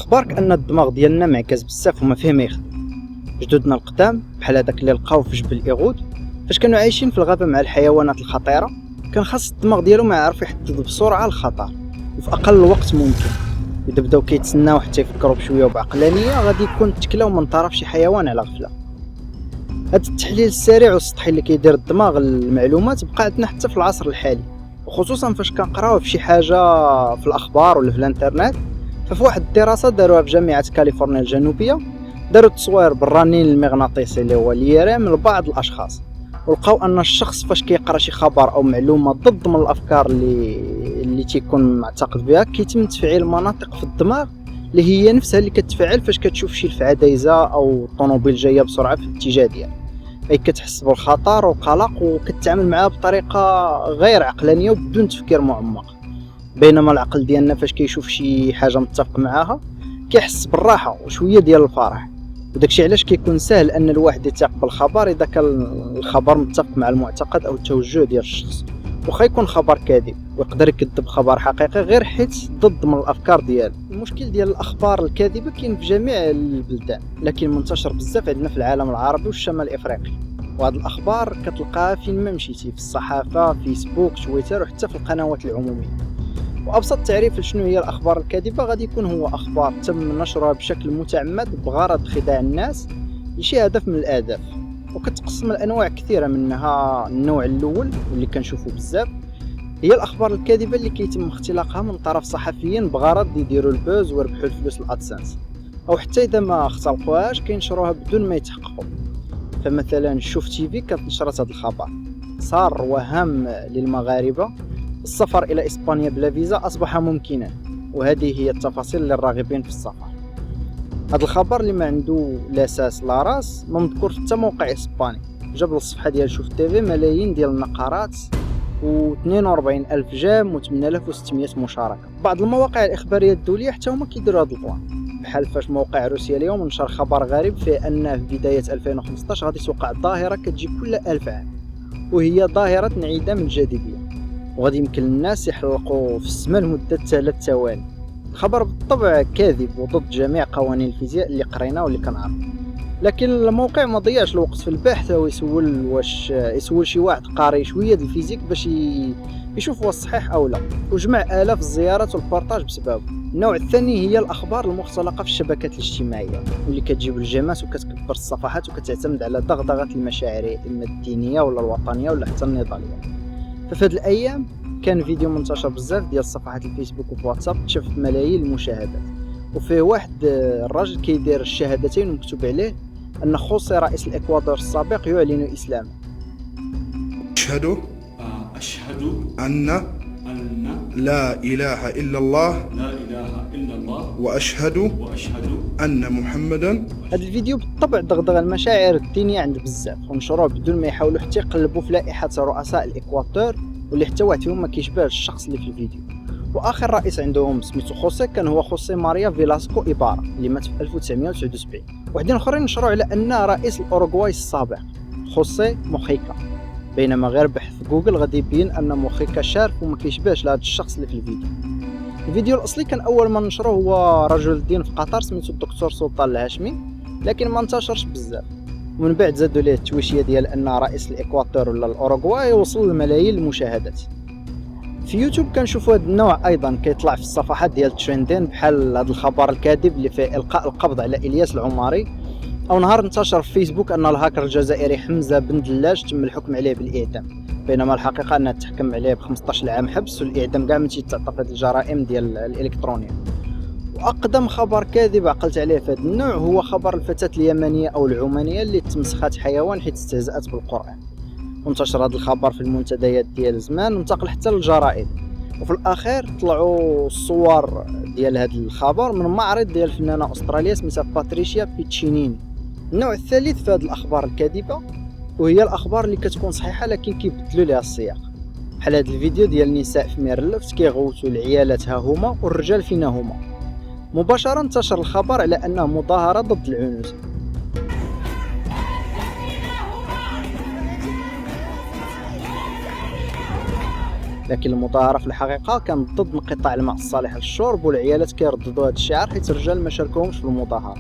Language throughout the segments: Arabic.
اخبارك ان الدماغ ديالنا معكز بزاف وما فيه ما يخدم. جدودنا القدام بحال هذاك اللي لقاو في جبل ايغود فاش كانوا عايشين في الغابه مع الحيوانات الخطيره، كان خاص الدماغ ديالو ما يعرف يحدد بسرعه الخطر وفي اقل وقت ممكن. اذا بداو كيتسناو حتى يفكروا بشويه وبعقلانيه غادي يكون تكلاو من طرف شي حيوان على غفله. هذا التحليل السريع والسطحي اللي كيدير الدماغ المعلومات بقى عندنا حتى في العصر الحالي، وخصوصا فاش كنقراو في شي حاجه في الاخبار ولا في الانترنت. ففي واحد الدراسه داروها في جامعه كاليفورنيا الجنوبيه، داروا تصوير بالرنين المغناطيسي اللي هو اليرام لبعض الاشخاص، ولقاو ان الشخص فاش كيقرا شي خبر او معلومه ضد من الافكار اللي تيكون معتقد بها، كيتم تفعيل مناطق في الدماغ اللي هي نفسها اللي كتفعل فاش كتشوف شي دفعه دايزه او طوموبيل جايه بسرعه في الاتجاه ديالها. اي كتحس بالخطر والقلق وكتعامل معها بطريقه غير عقلانيه وبدون تفكير معمق. بينما العقل ديالنا فاش كيشوف شي حاجه متفق معاها كيحس بالراحه وشويه ديال الفرح، وداكشي علاش كيكون سهل ان الواحد يثق بالخبر اذا كان الخبر متفق مع المعتقد او التوجه ديال الشخص، وخا يكون خبر كاذب ويقدر يكذب خبر حقيقي غير حيت ضد من الافكار ديالو. المشكل ديال الاخبار الكاذبه كاين في جميع البلدان، لكن منتشر بزاف عندنا في العالم العربي والشمال الافريقي. وهاد الاخبار كتلقاها فين ما مشيتي، في الصحافه، فيسبوك، تويتر، وحتى في القنوات العموميه. وابسط تعريف لشنو هي الاخبار الكاذبه غادي يكون هو اخبار تم نشرها بشكل متعمد بغرض خداع الناس لشي هدف من الاهداف، وكتقسم الانواع كثيره. منها النوع الاول واللي كنشوفوا بزاف هي الاخبار الكاذبه اللي كيتم اختلاقها من طرف صحفيين بغرض يديروا البوز ويربحوا الفلوس الادسنس، او حتى اذا ما اختلقوهاش كينشروها بدون ما يتحققوا. فمثلا شوف تيفي كتنشرت هذا الخبر: صار وهام للمغاربه السفر إلى إسبانيا بلا فيزا أصبح ممكنا، وهذه هي التفاصيل للراغبين في السفر. هذا الخبر اللي ما عنده لا ساس لا راس ما مذكور حتى موقع إسباني، جاب للصفحة ديال شوف تيفي ملايين ديال النقرات و42 ألف جام و8600 مشاركة. بعض المواقع الإخبارية الدولية حتى هما كيديروا هذا البلان، بحال فاش موقع روسيا اليوم نشر خبر غريب فيه أن في بداية 2015 غادي توقع ظاهرة كتجي كل 1000 عام، وهي ظاهرة انعدام الجاذبية، وغادي يمكن الناس يحلقوا في السماء لمدة 3 ثواني. الخبر بالطبع كاذب وضد جميع قوانين الفيزياء اللي قرينا واللي كنعرف، لكن الموقع ما ضيعش الوقت في البحث يسول شي واحد قاري شويه د الفيزيك باش يشوف واش صحيح او لا، وجمع آلاف الزيارات والبارطاج بسببه. النوع الثاني هي الاخبار المختلقه في الشبكات الاجتماعيه واللي كتجيب الجماس وكتكبر الصفحات وكتعتمد على دغدغه المشاعر، اما الدينيه ولا الوطنيه ولا حتى النضاليه. ففي هاد الايام كان فيديو منتشر بزاف ديال صفحات الفيسبوك وفواتساب تشاف ملايين المشاهدات، وفيه واحد الراجل كيدير الشهادتين ومكتوب عليه ان خوسي رئيس الاكوادور السابق يعلن اسلامه. أشهد أن لا إله إلا الله وأشهد أن محمدا. هذا الفيديو بالطبع دغدغ المشاعر الدينية عند بزاف، ونشروه بدون ما يحاولوا حتى يقلبوا في لائحة رؤساء الإكوادور واللي حتى واحد فيهم ما كيشبهش الشخص اللي في الفيديو. واخر رئيس عندهم سميتو خوسي كان هو خوسي ماريا فيلاسكو إيبارا اللي مات في 1979. وحدين اخرين نشروا على ان رئيس الاوروغواي السابق خوسي موخيكا، بينما غير بحث جوجل غادي يبين ان موخيكا شارف وما كيشبهش لهذا الشخص اللي في الفيديو. الفيديو الاصلي كان اول ما نشروه هو رجل الدين في قطر سميتو الدكتور سلطان الهاشمي، لكن ما انتشرش بزاف، ومن بعد زادوا ليه التويشيه ديال ان رئيس الاكوادور ولا الاوروغواي وصل لملايين المشاهدات. في يوتيوب كنشوفوا هذا النوع ايضا كيطلع في الصفحات ديال الترندين، بحال هذا الخبر الكاذب اللي فيه القاء القبض على الياس العماري، او نهار انتشر في فيسبوك ان الهاكر الجزائري حمزه بن دلاج تم الحكم عليه بالاعدام، بينما الحقيقه انه تحكم عليه ب 15 عام حبس والاعدام كاع من تيتعاطى في الجرائم ديال الالكترونيه. واقدم خبر كاذب عقلت عليه في هذا النوع هو خبر الفتاه اليمنيه او العمانيه اللي تمسخات حيوان حيت استهزأت بالقران، وانتشر هذا الخبر في المنتديات ديال زمان وانتقل حتى للجرائد. وفي الاخير طلعوا الصور ديال هذا الخبر من معرض ديال الفنانه استراليه سميتها باتريشيا بيتشينيني. النوع الثالث في هذه الاخبار الكاذبه وهي الاخبار اللي كتكون صحيحه لكن كيبدلوا لها السياق، بحال هذا الفيديو ديال النساء في ميرلفت كيغوتوا العيالات ها هما والرجال فينا هما. مباشره انتشر الخبر على انها مظاهره ضد العنوسه. لكن المظاهرة في الحقيقة كانت ضد انقطاع الماء الصالح للشرب، والعيالات كيرددوا هذا الشعار حيت الرجال ما شاركوهمش في المظاهرة.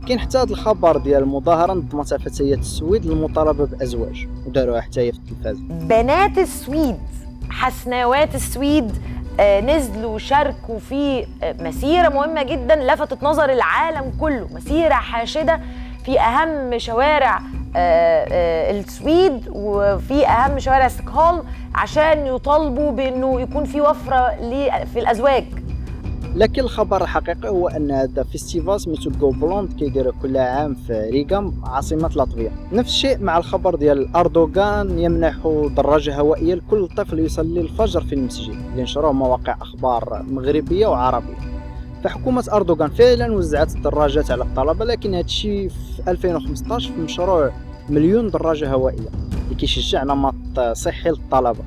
كاين حتى هذا الخبر ديال المظاهرة نظمتها فتيات السويد للمطالبة بأزواج وداروها حتى هي في التلفاز. بنات السويد، حسناوات السويد نزلوا شاركوا في مسيرة مهمة جدا لفتت نظر العالم كله، مسيرة حاشدة في أهم شوارع السويد وفي أهم شوارع ستوكهولم عشان يطالبوا بأنه يكون في وفرة في الأزواج. لكن الخبر الحقيقي هو ان هذا فيستيفال سميتو جو بلوند كيديروا كل عام في ريغا عاصمه لاتفيا. نفس الشيء مع الخبر ديال اردوغان يمنح دراجه هوائيه لكل طفل يصلي الفجر في المسجد اللي نشروه مواقع اخبار مغربيه وعربيه. فحكومه اردوغان فعلا وزعت الدراجات على الطلبه، لكن هذا الشيء في 2015 في مشروع مليون دراجه هوائيه اللي كيشجع نمط صحي للطلبه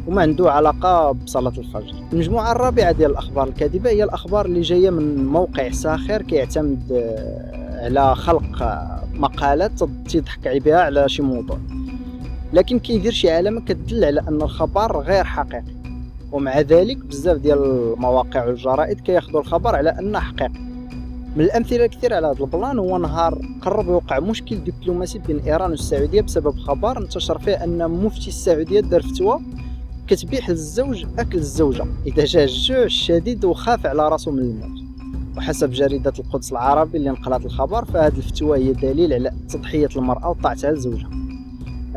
وما عنده علاقة بصلاة الفجر. المجموعة الرابعة ديال الأخبار الكاذبة هي الأخبار اللي جاية من موقع ساخر كيعتمد على خلق مقالات تضحك بها على شي موضوع، لكن كيدير شي علامة كتدل على أن الخبر غير حقيقي، ومع ذلك بزاف ديال المواقع والجرائد كياخذوا الخبر على أنه حقيقي. من الأمثلة الكثير على هذا البلان هو نهار قرب يوقع مشكل دبلوماسي بين إيران والسعودية بسبب خبر انتشر فيه أن مفتي السعودية دار فتوى كتبيح للزوج أكل الزوجة إذا جاه الجوع الشديد وخاف على راسه من الموت. وحسب جريدة القدس العربي اللي نقلت الخبر فهذه الفتوى هي دليل على تضحية المرأة وطاعتها لزوجها.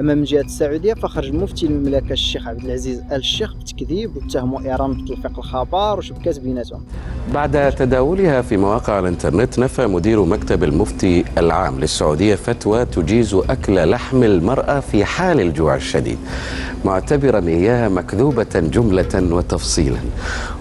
أما من جهة السعودية فخرج المفتي المملكة الشيخ عبد العزيز آل الشيخ بتكذيب واتهموا إيران بتلفيق الخبر وشبكات بيناتهم. بعد تداولها في مواقع الانترنت نفى مدير مكتب المفتي العام للسعودية فتوى تجيز أكل لحم المرأة في حال الجوع الشديد، معتبرا إياها مكذوبة جملة وتفصيلا،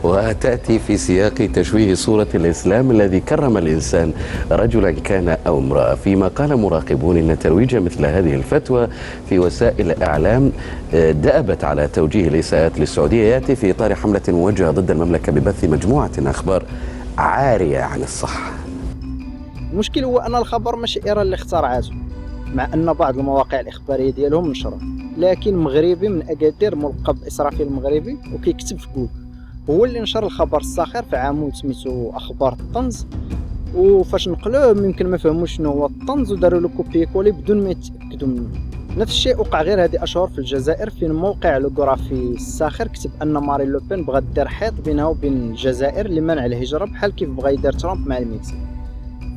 وتأتي في سياق تشويه صورة الإسلام الذي كرم الإنسان رجلا كان أو امرأة، فيما قال مراقبون إن ترويج مثل هذه الفتوى في وسائل الإعلام دأبت على توجيه الإساءات للسعودية، يأتي في إطار حملة موجهة ضد المملكة ببث مجموعة أخبار عارية عن الصحة. المشكل هو أن الخبر ماشي إيران اللي اخترعته، مع أن بعض المواقع الإخبارية ديالهم نشروه، لكن مغربي من أكادير ملقب إسرافيل المغربي وكيكتب في جوجل هو اللي نشر الخبر الساخر في عمود سميتو أخبار الطنز، وفاش نقلوه يمكن ما فهموش شنو هو الطنز وداروا له كوبي كولي بدون ما يتأكدوا منه. نفس الشيء وقع غير هذه أشهر في الجزائر، فين موقع لوغرافي الساخر كتب أن مارين لوبين بغات دير حيط بينها وبين الجزائر لمنع الهجرة بحال كيف بغا يدير ترامب مع المكسيك.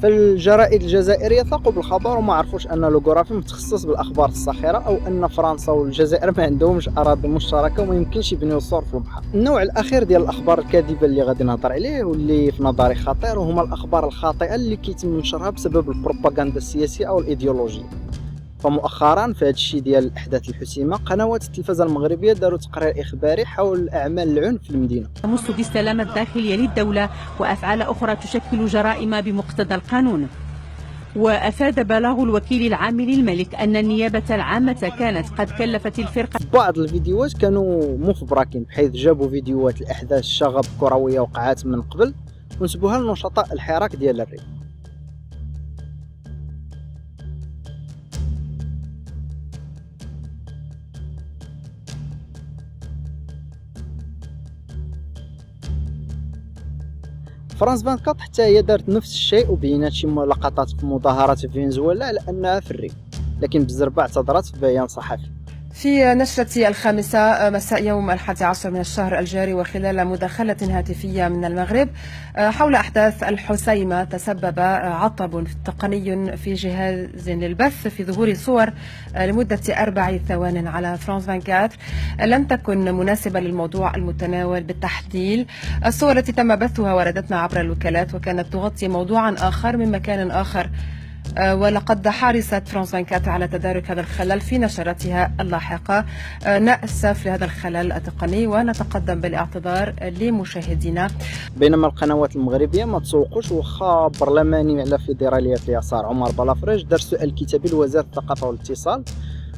فالجرائد الجزائرية ثقوا بالخبر وما عرفوش أن لوغرافي متخصص بالأخبار الساخرة، أو أن فرنسا والجزائر ما عندهمش أراضي مشتركة وما يمكنش يبنيو السور في البحر. النوع الأخير ديال الأخبار الكاذبة اللي غادي نهضر عليه واللي في نظري خطير وهما الأخبار الخاطئة اللي كيتم نشرها بسبب البروباغندا السياسية أو الإيديولوجية. فمؤخرا في هذا الشيء ديال الاحداث الحسيمه قنوات التلفزه المغربيه داروا تقرير اخباري حول اعمال العنف في المدينه. تمس بالسلامه الداخليه للدوله وافعال اخرى تشكل جرائم بمقتضى القانون. وافاد بلاغ الوكيل العام للملك ان النيابه العامه كانت قد كلفت الفرقه. بعض الفيديوهات كانوا مفبركين بحيث جابوا فيديوهات الاحداث الشغب الكرويه وقعات من قبل ونسبوها لنشطاء الحراك ديال الريف. فرانس 24 حتى هي دارت نفس الشيء وبينات شي لقطات في مظاهرات في فنزويلا على انها في الريف، لكن بزربة اعتذرت في بيان صحفي. في نشرة 5 مساء يوم 11 من الشهر الجاري وخلال مداخلة هاتفية من المغرب حول أحداث الحسيمة تسبب عطب تقني في جهاز للبث في ظهور صور لمدة 4 ثوان على فرانس 24 لم تكن مناسبة للموضوع المتناول بالتحليل. الصور التي تم بثها وردتنا عبر الوكالات وكانت تغطي موضوعا آخر من مكان آخر، ولقد حرصت فرانس 24 على تدارك هذا الخلل في نشراتها اللاحقة. نأسف لهذا الخلل التقني ونتقدم بالاعتذار لمشاهدينا. بينما القنوات المغربية ما تسوقوش وخا برلماني على فيدرالية اليسار عمر بلافريج دار سؤال كتابي لوزارة الثقافة والاتصال،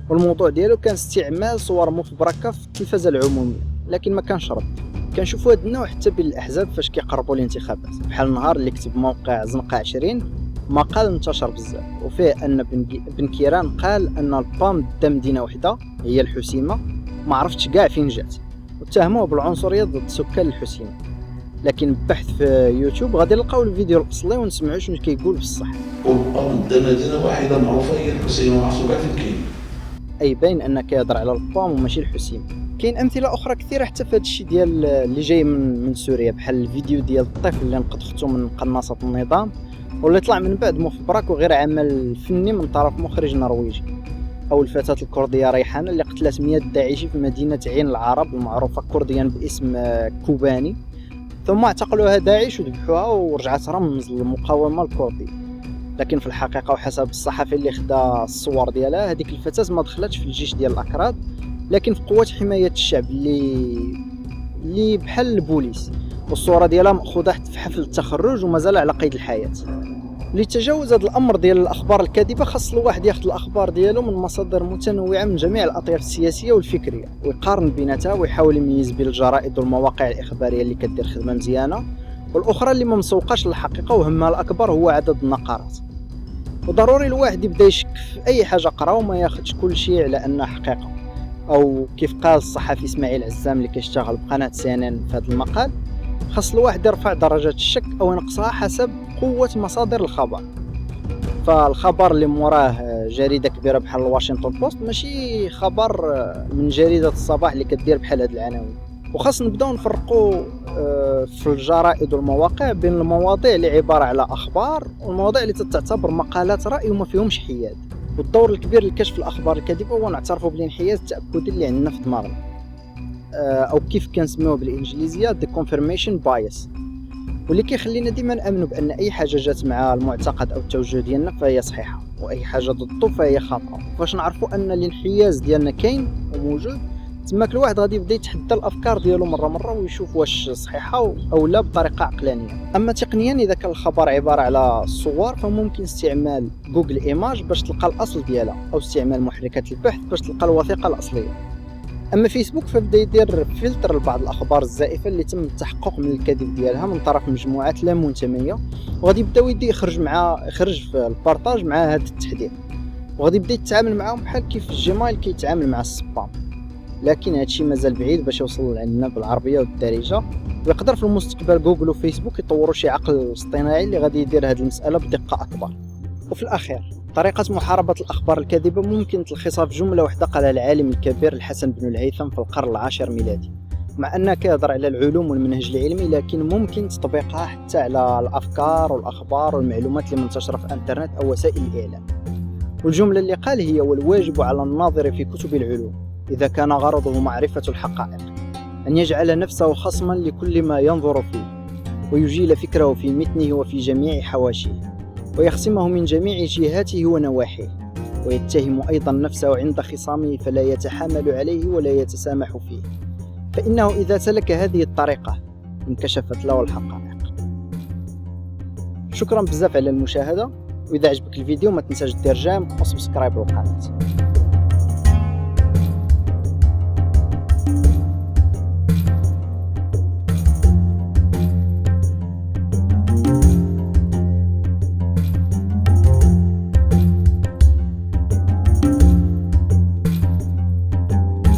والموضوع ديالو كان استعمال صور مفبركة في التلفزة العمومية، لكن ما كانش رد. كنشوفوا هذا النوع حتى بين الأحزاب فاش كيقربوا الانتخابات، بحال النهار اللي كتب موقع زنقة 20 مقال انتشر بزاف وفيه ان بن كيران قال ان البام دا مدينه وحده هي الحسيمه، ما عرفتش كاع فين جات، واتهموه بالعنصريه ضد سكان الحسيمه. لكن ببحث في يوتيوب غادي نلقاو الفيديو الاصلي ونسمعوا شنو كيقول بصح. عندنا مدينه واحده معروفه هي الحسيمه، محسوبه فين كاين. اي باين انه كيهضر على القوام وماشي الحسيمه. كاين امثله اخرى كثيره حتى في هذا الشيء ديال اللي جاي من سوريا، بحال الفيديو ديال الطفل اللي نقد اختو من قناصه النظام واللي طلع من بعد مفبرك وغير عمل فني من طرف مخرج نرويجي، او الفتاه الكرديه ريحانه اللي قتلت 100 داعشي في مدينه عين العرب المعروفه كرديا باسم كوباني، ثم اعتقلوها داعش وذبحوها ورجعت رمز للمقاومه الكرديه. لكن في الحقيقه وحسب الصحفي اللي خدا الصور ديالها، هذيك الفتاه ما دخلتش في الجيش ديال الاكراد، لكن في قوات حمايه الشعب اللي بحال البوليس، والصوره ديالها ماخوذه في حفل التخرج ومازال على قيد الحياه. لتجاوز هذا الامر ديال الاخبار الكاذبه، خاص الواحد ياخذ الاخبار ديالو من مصادر متنوعه من جميع الاطياف السياسيه والفكريه، ويقارن بيناتها ويحاول يميز بين الجرائد والمواقع الاخباريه اللي كدير خدمه مزيانه والاخرى اللي ما مسوقاش للحقيقه وهمها الاكبر هو عدد النقرات. وضروري الواحد يبدا يشك في اي حاجه قرا وما ياخذش كل شيء على انه حقيقه، او كيف قال الصحفي اسماعيل عزام اللي كيشتغل بقناه CNN في هذا المقال، خاص الواحد يرفع درجه الشك او ينقصها حسب قوه مصادر الخبر. فالخبر اللي موراه جريده كبيره بحال الواشنطن بوست ماشي خبر من جريده الصباح اللي كدير بحال هاد العناوين. وخاص نبداو نفرقوا في الجرائد والمواقع بين المواضيع اللي عباره على اخبار والمواضيع اللي تعتبر مقالات راي وما فيهمش حياد. والدور الكبير لكشف الاخبار الكاذبه هو نعترفوا بالانحياز التاكدي اللي عندنا في دماغنا، او كيف كنسميوه بالانجليزيه the confirmation bias، واللي كيخلينا ديما نامنوا بان اي حاجه جات مع المعتقد او التوجه ديالنا فهي صحيحه، واي حاجه ضده فهي خاطئه. فاش نعرفوا ان الانحياز ديالنا كاين وموجود، تماك الواحد غادي يبدا يتحدى الافكار ديالو مره ويشوف واش صحيحه او لا بطريقه عقلانيه. اما تقنيا اذا كان الخبر عباره على صور فممكن استعمال جوجل ايماج باش تلقى الاصل ديالها، او استعمال محركات البحث باش تلقى الوثيقه الاصليه. اما فيسبوك فبدا يدير فلتر لبعض الاخبار الزائفه اللي تم التحقق من الكذب ديالها من طرف مجموعات لا منتميه، وغادي يبداو يخرج في البارطاج مع هذا التحديث، وغادي يبدا يتعامل معهم بحال كيف الجيميل كيتعامل مع السبام. لكن هادشي مازال بعيد باش يوصل عندنا بالعربيه والدارجه، ويقدر في المستقبل جوجل وفيسبوك يطوروا شي عقل اصطناعي اللي غادي يدير هذه المساله بدقه اكبر. وفي الاخير طريقه محاربه الاخبار الكاذبه ممكن تلخيصها في جمله واحده قالها العالم الكبير الحسن بن الهيثم في القرن العاشر ميلادي. مع انها كيهضر على العلوم والمنهج العلمي، لكن ممكن تطبيقها حتى على الافكار والاخبار والمعلومات اللي منتشره في الانترنت او وسائل الاعلام. والجمله اللي قال هي: والواجب على الناظر في كتب العلوم إذا كان غرضه معرفة الحقائق أن يجعل نفسه خصما لكل ما ينظر فيه، ويجيل فكره في متنه وفي جميع حواشيه، ويخصمه من جميع جهاته ونواحيه، ويتهم أيضا نفسه عند خصامه فلا يتحامل عليه ولا يتسامح فيه، فإنه إذا سلك هذه الطريقة انكشفت له الحقائق. شكرا بزاف على المشاهدة، وإذا عجبك الفيديو ما تنساش دير جيم وسبسكرايب للقناة.